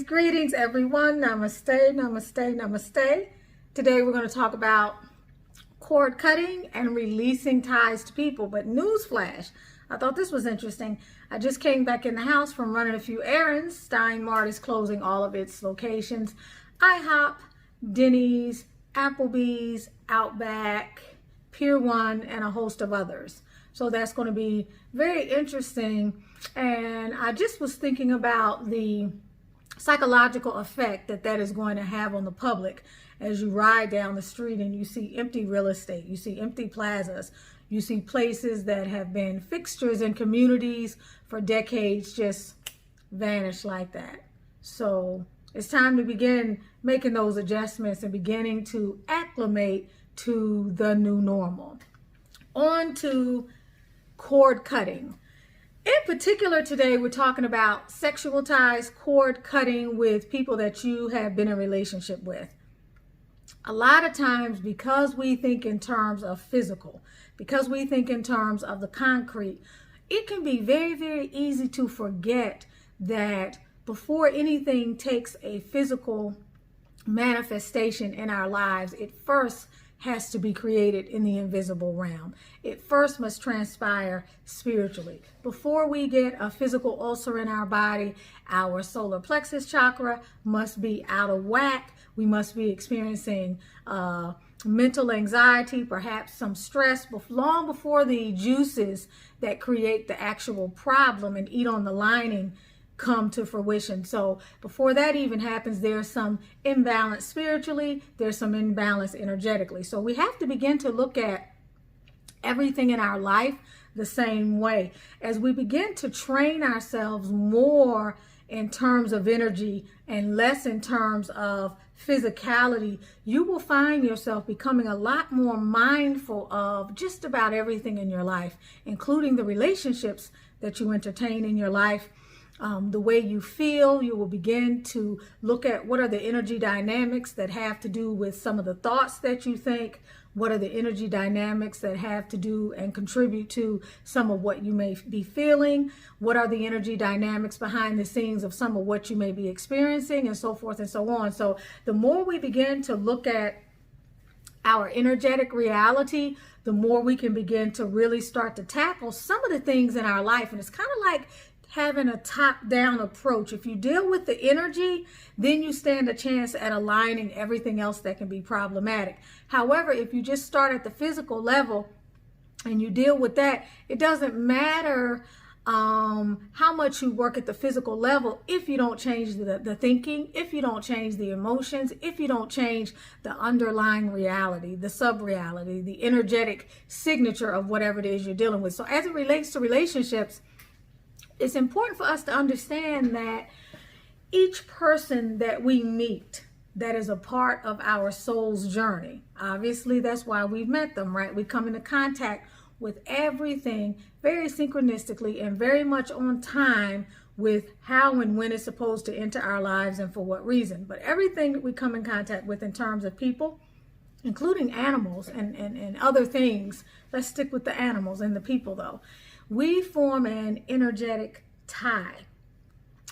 Greetings everyone. Namaste, namaste, namaste. Today we're going to talk about cord cutting and releasing ties to people. But newsflash, I thought this was interesting. I just came back in the house from running a few errands. Stein Mart is closing all of its locations. IHOP, Denny's, Applebee's, Outback, Pier 1, and a host of others. So that's going to be very interesting. And I just was thinking about the psychological effect that is going to have on the public as you ride down the street and you see empty real estate, you see empty plazas, you see places that have been fixtures in communities for decades just vanish like that. So it's time to begin making those adjustments and beginning to acclimate to the new normal. On to cord cutting. In particular, today we're talking about sexual ties, cord cutting with people that you have been in a relationship with. A lot of times, because we think in terms of physical, because we think in terms of the concrete, it can be very, very easy to forget that before anything takes a physical manifestation in our lives, it first has to be created in the invisible realm. It first must transpire spiritually. Before we get a physical ulcer in our body, our solar plexus chakra must be out of whack. We must be experiencing mental anxiety, perhaps some stress, long before the juices that create the actual problem and eat on the lining come to fruition. So before that even happens, there's some imbalance spiritually, there's some imbalance energetically. So we have to begin to look at everything in our life the same way. As we begin to train ourselves more in terms of energy and less in terms of physicality, you will find yourself becoming a lot more mindful of just about everything in your life, including the relationships that you entertain in your life. The way you feel, you will begin to look at what are the energy dynamics that have to do with some of the thoughts that you think, what are the energy dynamics that have to do and contribute to some of what you may be feeling, what are the energy dynamics behind the scenes of some of what you may be experiencing, and so forth and so on. So the more we begin to look at our energetic reality, the more we can begin to really start to tackle some of the things in our life. And it's kind of like having a top-down approach. If you deal with the energy, then you stand a chance at aligning everything else that can be problematic. However, if you just start at the physical level and you deal with that, it doesn't matter how much you work at the physical level if you don't change the thinking, if you don't change the emotions, if you don't change the underlying reality, the sub-reality, the energetic signature of whatever it is you're dealing with. So as it relates to relationships, it's important for us to understand that each person that we meet that is a part of our soul's journey, obviously that's why we've met them, right? We come into contact with everything very synchronistically and very much on time with how and when it's supposed to enter our lives and for what reason. But everything that we come in contact with in terms of people, including animals and other things, let's stick with the animals and the people though, we form an energetic tie.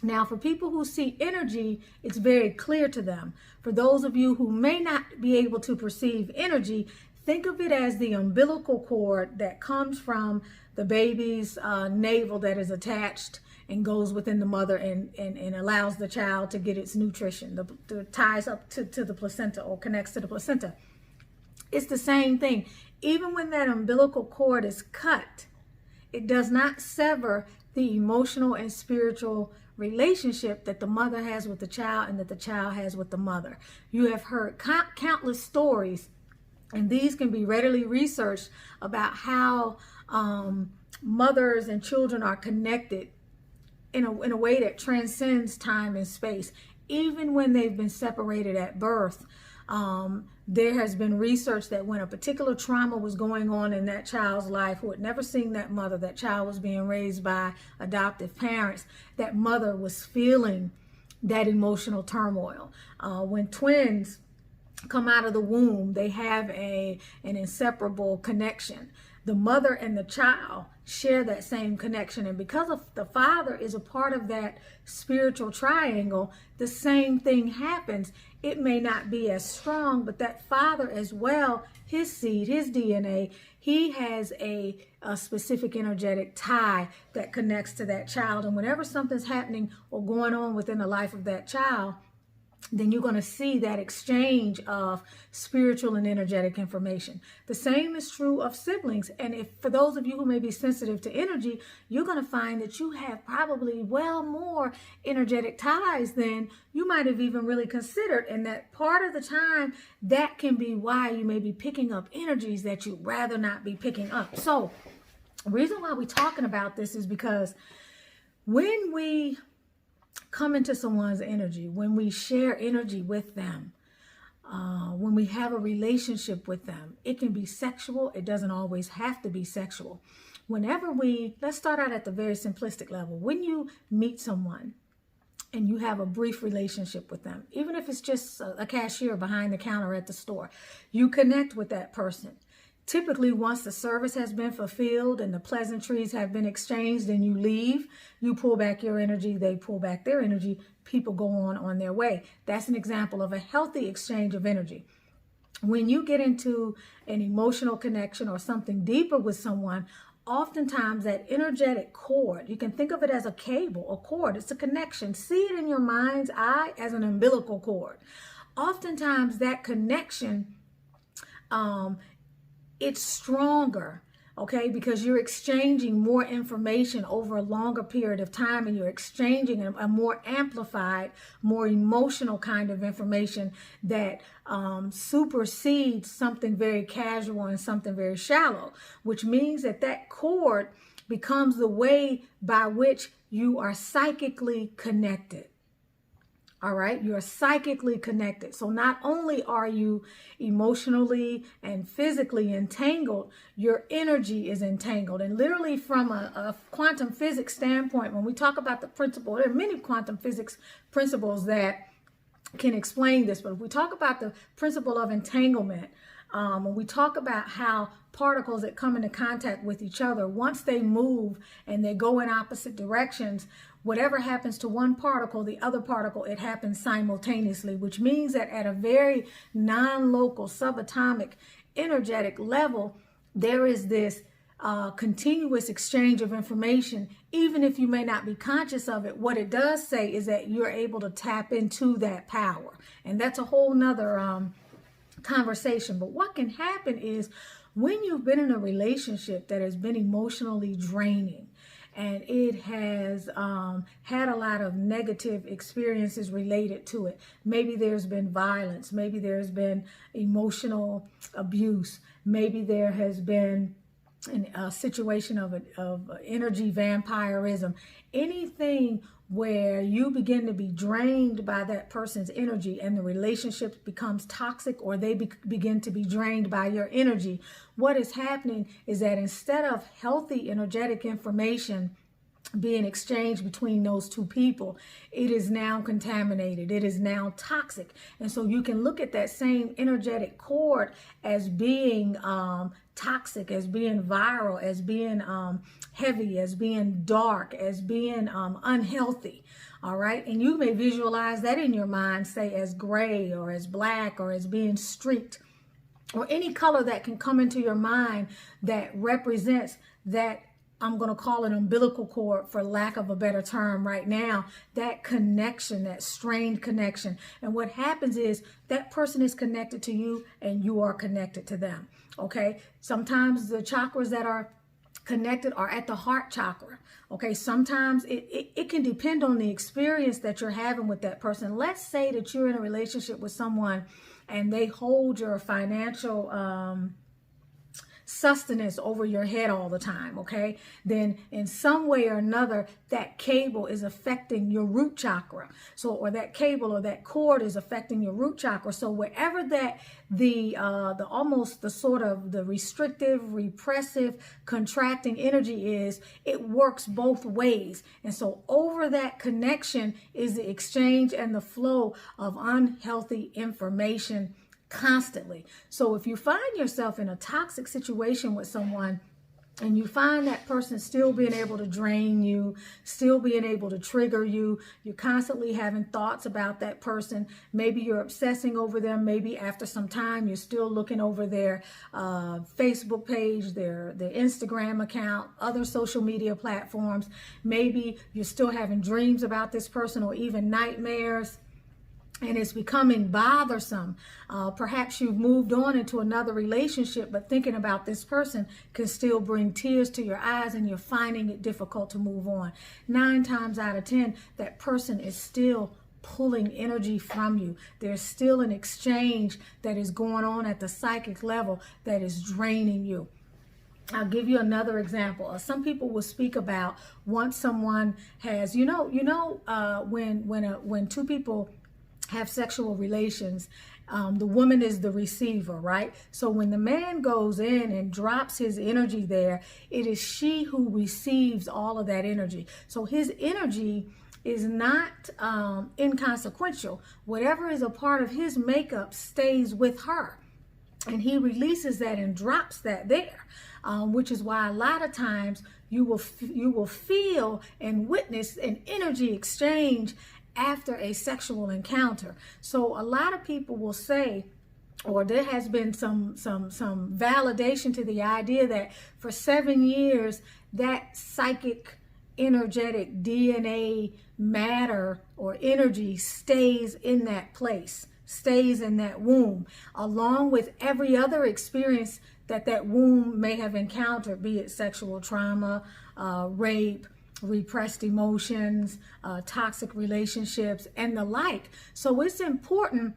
Now, for people who see energy, it's very clear to them. For those of you who may not be able to perceive energy, think of it as the umbilical cord that comes from the baby's navel that is attached and goes within the mother and allows the child to get its nutrition, the ties up to the placenta or connects to the placenta. It's the same thing. Even when that umbilical cord is cut, it does not sever the emotional and spiritual relationship that the mother has with the child and that the child has with the mother. You have heard countless stories, and these can be readily researched, about how mothers and children are connected in a way that transcends time and space. Even when they've been separated at birth, there has been research that when a particular trauma was going on in that child's life, who had never seen that mother, that child was being raised by adoptive parents, that mother was feeling that emotional turmoil. When twins come out of the womb, they have an inseparable connection. The mother and the child share that same connection. And because of the father is a part of that spiritual triangle, the same thing happens. It may not be as strong, but that father as well, his seed, his DNA, he has a specific energetic tie that connects to that child. And whenever something's happening or going on within the life of that child, then you're going to see that exchange of spiritual and energetic information. The same is true of siblings. And if for those of you who may be sensitive to energy, you're going to find that you have probably well more energetic ties than you might have even really considered. And that part of the time, that can be why you may be picking up energies that you'd rather not be picking up. So the reason why we're talking about this is because when we come into someone's energy, when we share energy with them, when we have a relationship with them, it can be sexual. It doesn't always have to be sexual. Let's start out at the very simplistic level. When you meet someone and you have a brief relationship with them, even if it's just a cashier behind the counter at the store, you connect with that person. Typically, once the service has been fulfilled and the pleasantries have been exchanged and you leave, you pull back your energy, they pull back their energy, people go on their way. That's an example of a healthy exchange of energy. When you get into an emotional connection or something deeper with someone, oftentimes that energetic cord, you can think of it as a cable, a cord, it's a connection. See it in your mind's eye as an umbilical cord. Oftentimes that connection, it's stronger, okay, because you're exchanging more information over a longer period of time, and you're exchanging a more amplified, more emotional kind of information that supersedes something very casual and something very shallow, which means that that cord becomes the way by which you are psychically connected. All right, you're psychically connected. So not only are you emotionally and physically entangled, your energy is entangled. And literally from a quantum physics standpoint, when we talk about the principle, there are many quantum physics principles that can explain this. But if we talk about the principle of entanglement, when we talk about how particles that come into contact with each other, once they move and they go in opposite directions, whatever happens to one particle, the other particle, it happens simultaneously, which means that at a very non-local, subatomic, energetic level, there is this continuous exchange of information. Even if you may not be conscious of it, what it does say is that you're able to tap into that power. And that's a whole nother conversation. But what can happen is when you've been in a relationship that has been emotionally draining, and it has had a lot of negative experiences related to it. Maybe there's been violence. Maybe there's been emotional abuse. Maybe there has been a situation of energy vampirism. Anything where you begin to be drained by that person's energy and the relationship becomes toxic, or they begin to be drained by your energy, what is happening is that instead of healthy energetic information being exchanged between those two people, it is now contaminated. It is now toxic. And so you can look at that same energetic cord as being toxic, as being viral, as being heavy, as being dark, as being unhealthy. All right. And you may visualize that in your mind, say as gray or as black or as being streaked, or any color that can come into your mind that represents that, I'm going to call it umbilical cord for lack of a better term right now, that connection, that strained connection. And what happens is that person is connected to you and you are connected to them. Okay. Sometimes the chakras that are connected are at the heart chakra. Okay. Sometimes it can depend on the experience that you're having with that person. Let's say that you're in a relationship with someone and they hold your financial sustenance over your head all the time, okay? Then in some way or another, that cable is affecting your root chakra. So, or that cable or that cord is affecting your root chakra. So wherever that the almost the sort of the restrictive, repressive, contracting energy is, it works both ways. And so over that connection is the exchange and the flow of unhealthy information constantly. So if you find yourself in a toxic situation with someone, and you find that person still being able to drain you, still being able to trigger you, you're constantly having thoughts about that person, maybe you're obsessing over them, maybe after some time you're still looking over their Facebook page, their Instagram account, other social media platforms, maybe you're still having dreams about this person or even nightmares, and it's becoming bothersome. Perhaps you've moved on into another relationship, but thinking about this person can still bring tears to your eyes and you're finding it difficult to move on. 9 times out of 10, that person is still pulling energy from you. There's still an exchange that is going on at the psychic level that is draining you. I'll give you another example. Some people will speak about once someone has, when two people have sexual relations, the woman is the receiver, right? So when the man goes in and drops his energy there, it is she who receives all of that energy. So his energy is not inconsequential. Whatever is a part of his makeup stays with her, and he releases that and drops that there, which is why a lot of times you will feel and witness an energy exchange after a sexual encounter. So a lot of people will say, or there has been some validation to the idea that for 7 years that psychic energetic DNA matter or energy stays in that place, stays in that womb, along with every other experience that womb may have encountered, be it sexual trauma, rape, repressed emotions, toxic relationships, and the like. So it's important,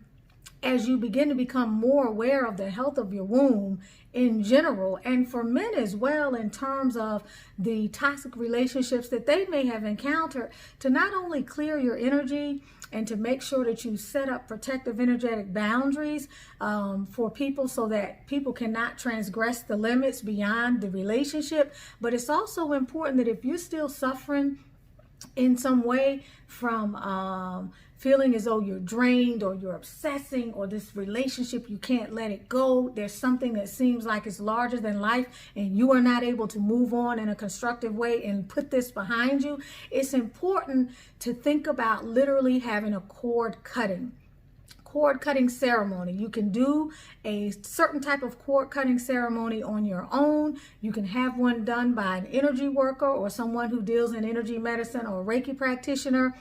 as you begin to become more aware of the health of your womb in general, and for men as well, in terms of the toxic relationships that they may have encountered, to not only clear your energy and to make sure that you set up protective energetic boundaries for people so that people cannot transgress the limits beyond the relationship, but it's also important that if you're still suffering in some way from feeling as though you're drained or you're obsessing, or this relationship, you can't let it go, there's something that seems like it's larger than life and you are not able to move on in a constructive way and put this behind you, it's important to think about literally having a cord cutting ceremony. You can do a certain type of cord cutting ceremony on your own. You can have one done by an energy worker or someone who deals in energy medicine or Reiki practitioner.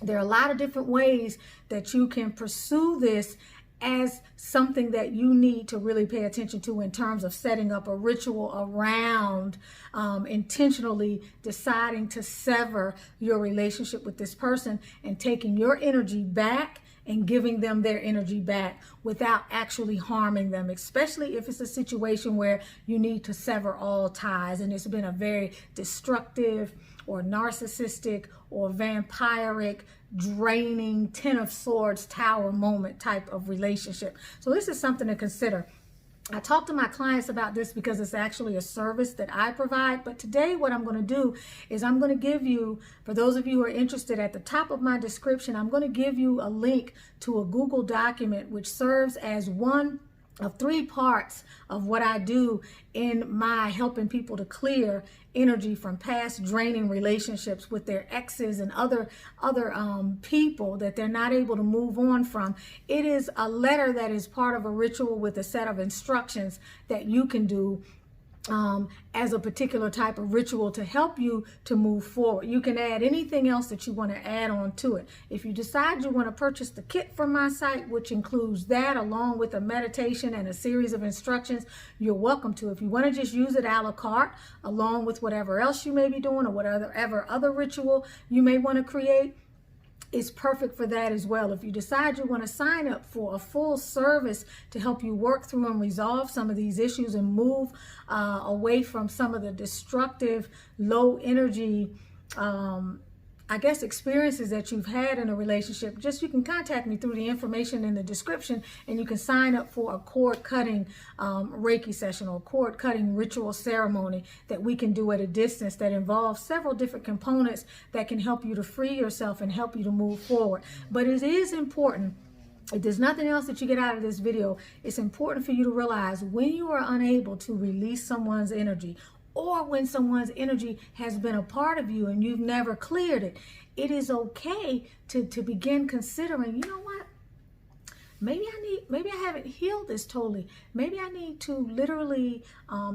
There are a lot of different ways that you can pursue this as something that you need to really pay attention to in terms of setting up a ritual around intentionally deciding to sever your relationship with this person and taking your energy back and giving them their energy back without actually harming them, especially if it's a situation where you need to sever all ties and it's been a very destructive or narcissistic or vampiric, draining, 10 of Swords, Tower moment type of relationship. So this is something to consider. I talk to my clients about this because it's actually a service that I provide. But today what I'm going to do is I'm going to give you, for those of you who are interested, at the top of my description, I'm going to give you a link to a Google document which serves as one of 3 parts of what I do in my helping people to clear energy from past draining relationships with their exes and other people that they're not able to move on from. It is a letter that is part of a ritual with a set of instructions that you can do as a particular type of ritual to help you to move forward. You can add anything else that you want to add on to it. If you decide you want to purchase the kit from my site, which includes that along with a meditation and a series of instructions, you're welcome to. If you want to just use it a la carte along with whatever else you may be doing or whatever other ritual you may want to create, it's perfect for that as well. If you decide you want to sign up for a full service to help you work through and resolve some of these issues and move away from some of the destructive, low energy, I guess, experiences that you've had in a relationship, just you can contact me through the information in the description and you can sign up for a cord cutting Reiki session or cord cutting ritual ceremony that we can do at a distance that involves several different components that can help you to free yourself and help you to move forward. But it is important, if there's nothing else that you get out of this video, it's important for you to realize when you are unable to release someone's energy or when someone's energy has been a part of you and you've never cleared it. It is okay to begin considering, you know what? Maybe I haven't healed this totally. Maybe I need to literally,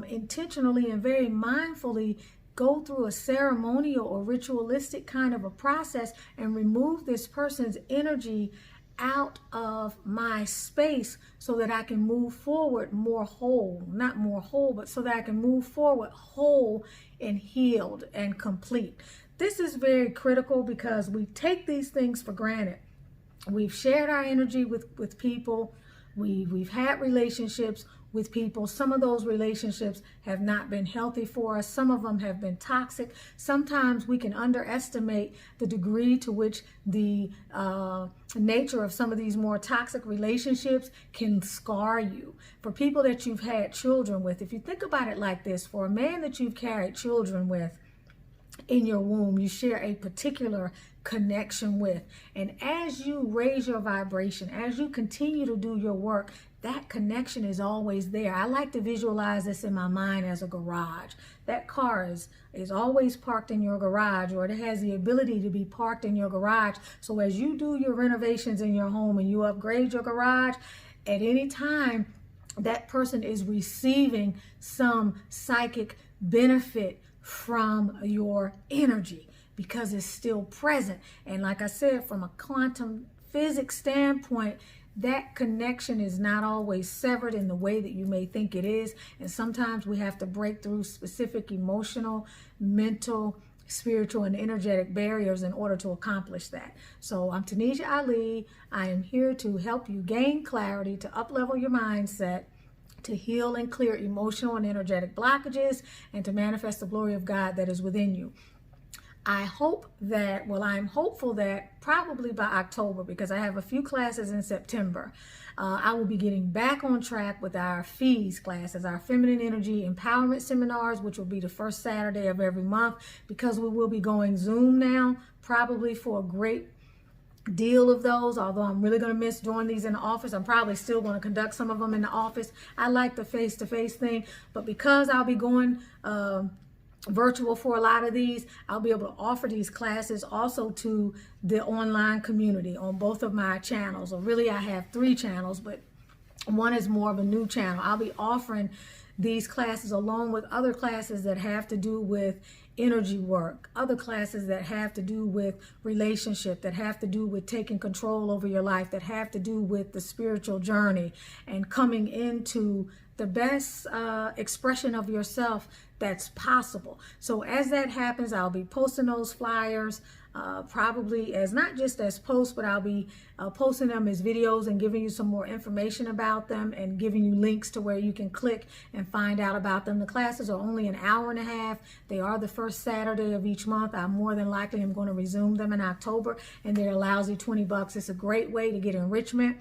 intentionally and very mindfully go through a ceremonial or ritualistic kind of a process and remove this person's energy out of my space so that I can move forward more whole, not more whole, but so that I can move forward whole and healed and complete. This is very critical because we take these things for granted. We've shared our energy with people. We've had relationships with people. Some of those relationships have not been healthy for us. Some of them have been toxic. Sometimes we can underestimate the degree to which the nature of some of these more toxic relationships can scar you. For people that you've had children with, if you think about it like this, for a man that you've carried children with in your womb, you share a particular connection with. And as you raise your vibration, as you continue to do your work, that connection is always there. I like to visualize this in my mind as a garage. That car is always parked in your garage, or it has the ability to be parked in your garage. So as you do your renovations in your home and you upgrade your garage, at any time that person is receiving some psychic benefit from your energy, because it's still present. And like I said, from a quantum physics standpoint, that connection is not always severed in the way that you may think it is. And sometimes we have to break through specific emotional, mental, spiritual, and energetic barriers in order to accomplish that. So I'm Tanisha Ali. I am here to help you gain clarity, to up-level your mindset, to heal and clear emotional and energetic blockages, and to manifest the glory of God that is within you. I'm hopeful that probably by October, because I have a few classes in September, I will be getting back on track with our FEES classes, our Feminine Energy Empowerment Seminars, which will be the first Saturday of every month, because we will be going Zoom now, probably for a great deal of those. Although I'm really going to miss doing these in the office, I'm probably still going to conduct some of them in the office. I like the face-to-face thing, but because I'll be going virtual for a lot of these, I'll be able to offer these classes also to the online community on both of my channels. Or really, I have 3 channels, but one is more of a new channel. I'll be offering these classes along with other classes that have to do with energy work, other classes that have to do with relationship, that have to do with taking control over your life, that have to do with the spiritual journey and coming into the best expression of yourself that's possible. So as that happens, I'll be posting those flyers probably as not just as posts, but I'll be posting them as videos and giving you some more information about them and giving you links to where you can click and find out about them. The classes are only an hour and a half. They are the first Saturday of each month. I more than likely am going to resume them in October, and they're a lousy $20. It's a great way to get enrichment.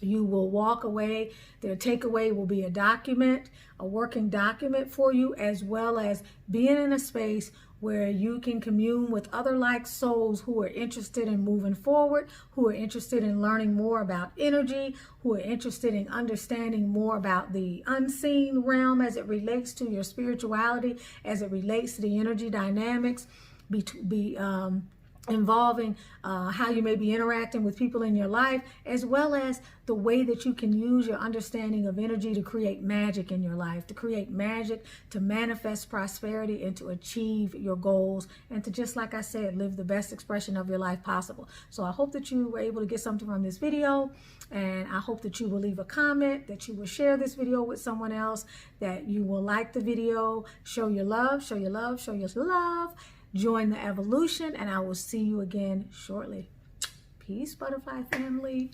You will walk away. Their takeaway will be a document, a working document for you, as well as being in a space where you can commune with other like souls who are interested in moving forward, who are interested in learning more about energy, who are interested in understanding more about the unseen realm as it relates to your spirituality, as it relates to the energy dynamics, involving how you may be interacting with people in your life, as well as the way that you can use your understanding of energy to create magic in your life, to create magic, to manifest prosperity, and to achieve your goals, and to, just like I said, live the best expression of your life possible. So I hope that you were able to get something from this video, and I hope that you will leave a comment, that you will share this video with someone else, that you will like the video, show your love, show your love, show your love. Join the evolution, and I will see you again shortly. Peace, butterfly family.